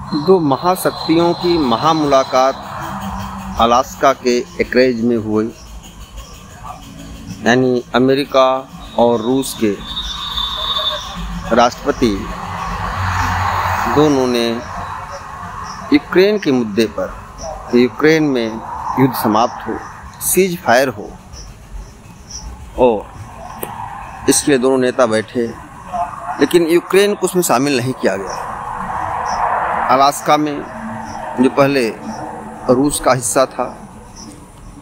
दो महाशक्तियों की महामुलाकात अलास्का के एकरेज में हुई, यानी अमेरिका और रूस के राष्ट्रपति दोनों ने यूक्रेन के मुद्दे पर, यूक्रेन में युद्ध समाप्त हो, सीज फायर हो, और इसके लिए दोनों नेता बैठे, लेकिन यूक्रेन को उसमें शामिल नहीं किया गया। अलास्का में जो पहले रूस का हिस्सा था,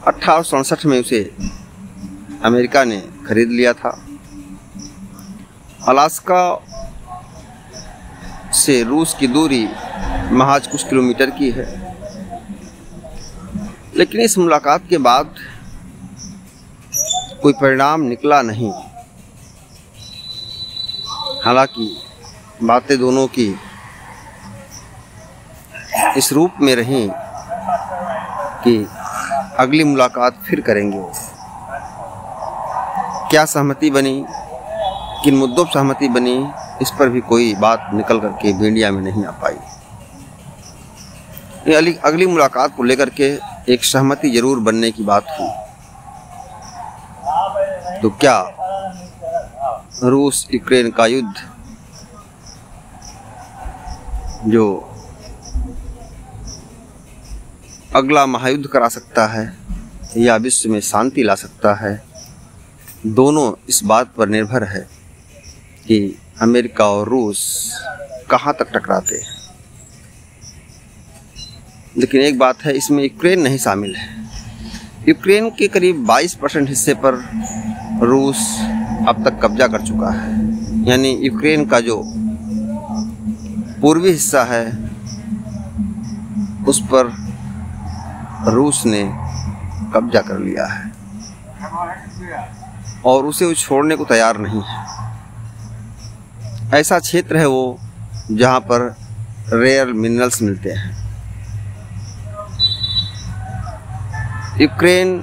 1867 में उसे अमेरिका ने खरीद लिया था। अलास्का से रूस की दूरी महज कुछ किलोमीटर की है, लेकिन इस मुलाकात के बाद कोई परिणाम निकला नहीं। हालांकि बातें दोनों की इस रूप में रहीं कि अगली मुलाकात फिर करेंगे। क्या सहमति बनी, किन मुद्दों पर सहमति बनी, इस पर भी कोई बात निकल करके मीडिया में नहीं आ पाई। अगली मुलाकात को लेकर के एक सहमति जरूर बनने की बात हुई। तो क्या रूस यूक्रेन का युद्ध, जो अगला महायुद्ध करा सकता है या विश्व में शांति ला सकता है, दोनों इस बात पर निर्भर है कि अमेरिका और रूस कहाँ तक टकराते हैं। लेकिन एक बात है, इसमें यूक्रेन नहीं शामिल है। यूक्रेन के करीब 22% हिस्से पर रूस अब तक कब्जा कर चुका है, यानी यूक्रेन का जो पूर्वी हिस्सा है उस पर रूस ने कब्जा कर लिया है और उसे वो छोड़ने को तैयार नहीं है। ऐसा क्षेत्र है वो जहाँ पर रेयर मिनरल्स मिलते हैं। यूक्रेन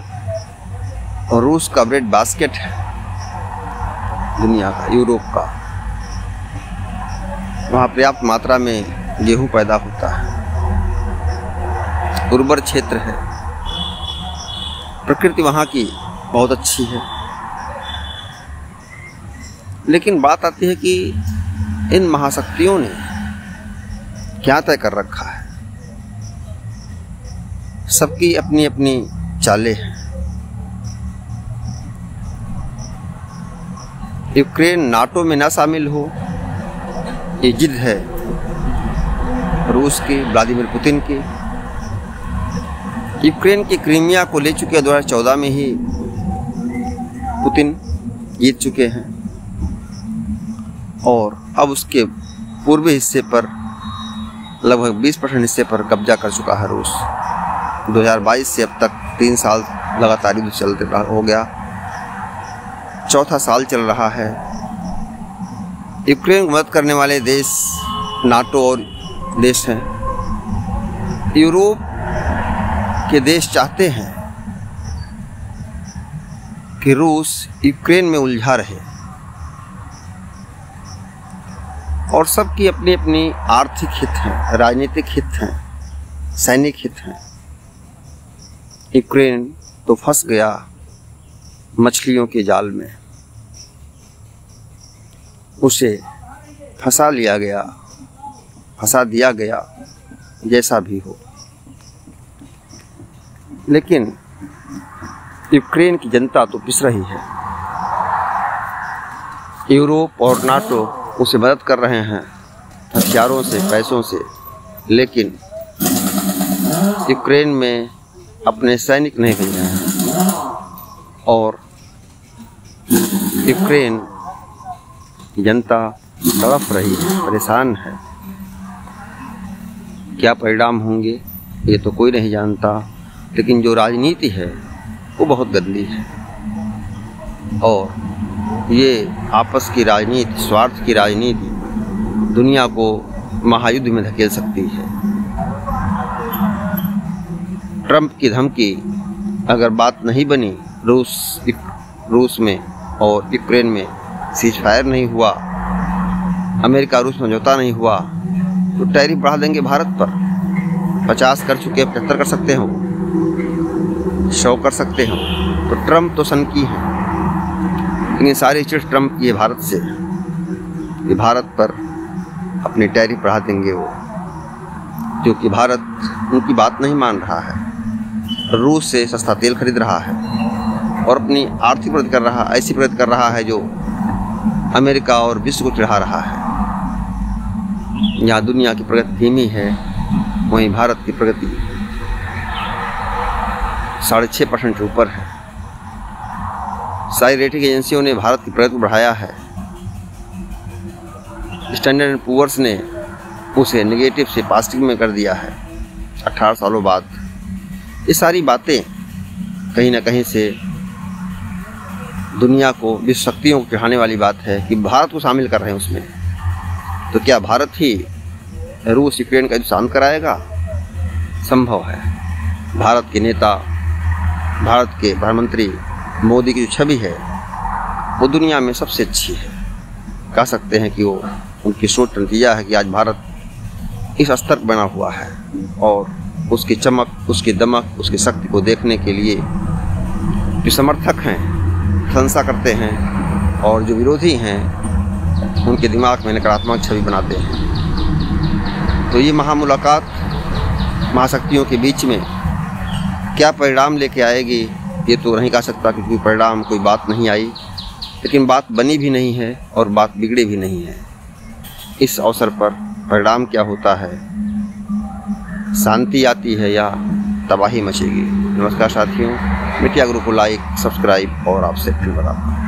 और रूस का ब्रेड बास्केट है दुनिया का, यूरोप का। वहाँ पर्याप्त मात्रा में गेहूं पैदा होता है, उर्वर क्षेत्र है, प्रकृति वहाँ की बहुत अच्छी है। लेकिन बात आती है कि इन महाशक्तियों ने क्या तय कर रखा है। सबकी अपनी अपनी चालें हैं। यूक्रेन नाटो में ना शामिल हो, ये जिद है रूस की, व्लादिमीर पुतिन की। यूक्रेन की क्रीमिया को ले चुके 2014 में ही पुतिन जीत चुके हैं और अब उसके पूर्वी हिस्से पर लगभग 20% हिस्से पर कब्जा कर चुका है रूस। 2022 से अब तक 3 साल लगातार युद्ध चलते हो गया, चौथा साल चल रहा है। यूक्रेन को मदद करने वाले देश नाटो और देश हैं। यूरोप के देश चाहते हैं कि रूस यूक्रेन में उलझा रहे और सबकी अपनी अपनी आर्थिक हित हैं, राजनीतिक हित हैं, सैनिक हित हैं। यूक्रेन तो फंस गया मछलियों के जाल में, उसे फंसा लिया गया, फंसा दिया गया, जैसा भी हो। लेकिन यूक्रेन की जनता तो पिस रही है। यूरोप और नाटो उसे मदद कर रहे हैं हथियारों से, पैसों से, लेकिन यूक्रेन में अपने सैनिक नहीं भेज रहे हैं और यूक्रेन की जनता तड़प रही है, परेशान है। क्या परिणाम होंगे ये तो कोई नहीं जानता, लेकिन जो राजनीति है वो बहुत गंदी है और ये आपस की राजनीति, स्वार्थ की राजनीति दुनिया को महायुद्ध में धकेल सकती है। ट्रंप की धमकी अगर बात नहीं बनी, रूस में और यूक्रेन में सीज फायर नहीं हुआ, अमेरिका रूस समझौता नहीं हुआ, तो टैरिफ बढ़ा देंगे भारत पर। 50 कर चुके, 75 कर सकते हो, 100 कर सकते हो। तो ट्रम्प तो सन की है, लेकिन ये सारी चिट ट्रम्प की है भारत से, कि भारत पर अपनी टैरिफ बढ़ा देंगे वो, क्योंकि भारत उनकी बात नहीं मान रहा है। रूस से सस्ता तेल खरीद रहा है और अपनी आर्थिक प्रगति कर रहा, ऐसी प्रगति कर रहा है जो अमेरिका और विश्व को चिढ़ा रहा है। यहाँ दुनिया की प्रगति धीमी है, वहीं भारत की प्रगति 6.5% से ऊपर है। सारी रेटिंग एजेंसियों ने भारत की प्रगति को बढ़ाया है। स्टैंडर्ड एंड पुअर्स ने उसे नेगेटिव से पॉजिटिव में कर दिया है 18 सालों बाद। ये सारी बातें कहीं ना कहीं से दुनिया को, विश्व शक्तियों को चिढ़ाने वाली बात है कि भारत को शामिल कर रहे हैं उसमें। तो क्या भारत ही रूस यूक्रेन का युद्ध शांत कराएगा? संभव है। भारत के नेता, भारत के प्रधानमंत्री मोदी की जो छवि है वो दुनिया में सबसे अच्छी है। कह सकते हैं कि वो, उनकी सोच नतीजा है कि आज भारत इस स्तर पर बना हुआ है और उसकी चमक, उसकी दमक, उसकी शक्ति को देखने के लिए जो समर्थक हैं प्रशंसा करते हैं और जो विरोधी हैं उनके दिमाग में नकारात्मक छवि बनाते हैं। तो ये महामुलाकात महाशक्तियों के बीच में क्या परिणाम लेके आएगी ये तो नहीं कह सकता, क्योंकि परिणाम कोई बात नहीं आई, लेकिन बात बनी भी नहीं है और बात बिगड़ी भी नहीं है। इस अवसर पर परिणाम क्या होता है, शांति आती है या तबाही मचेगी? नमस्कार साथियों, मीडिया गुरु को लाइक, सब्सक्राइब और आपसे फिर बराबर।